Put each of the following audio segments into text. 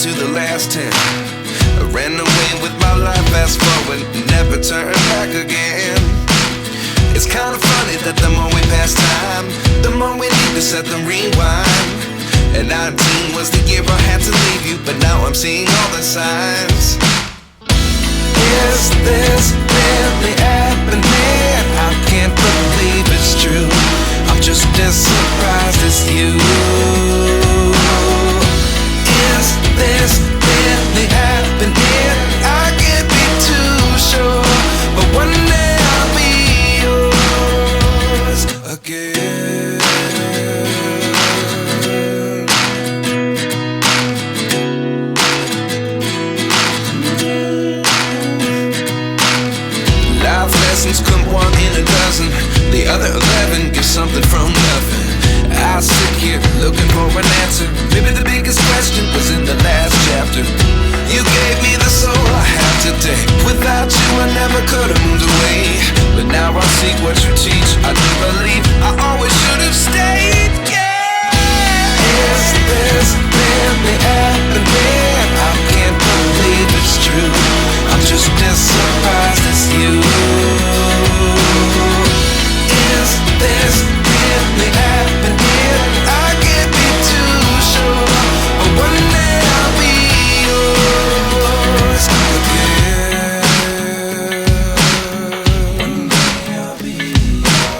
to the last 10. I ran away with my life, fast forward, never turn back again. It's kinda funny that the more we pass time, the more we need to set them rewind. And 19 was the year I had to leave you, but now I'm seeing all the signs. Is this really happening? I can't believe it's true. I'm just as surprised as you. Is this really happening? I can't be too sure, but one day I'll be yours again. Life lessons come one in a dozen. The other 11 get something from nothing. I sit here looking for an answer. Maybe the biggest question was in the last chapter. You gave me the soul I have today. Without you I never could have moved away. But now I see what you teach. I do believe I always should have stayed. Yeah. Is this really happening? I can't believe it's true. I'm just as surprised as you. Is this really happening? I can't be too sure, but one day I'll be yours again. One day I'll be yours.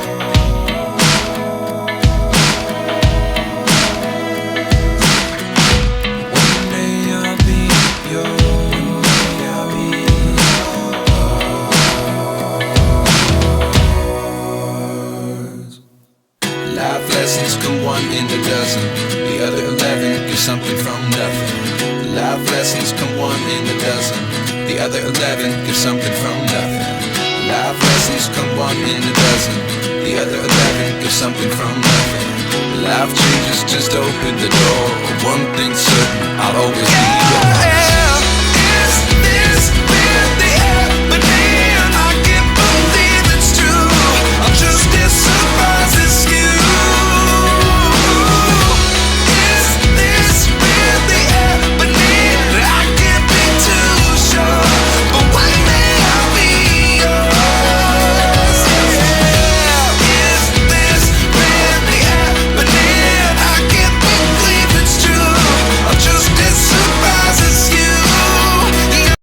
One day I'll be yours. One day I'll be yours. Life lessons come one in a dozen. The other 11 get something from nothing. Life lessons come one in a dozen. The other 11 get something from nothing. Life lessons come one in a dozen. The other 11 get something from nothing. Life changes just open the door. One thing's certain, I'll always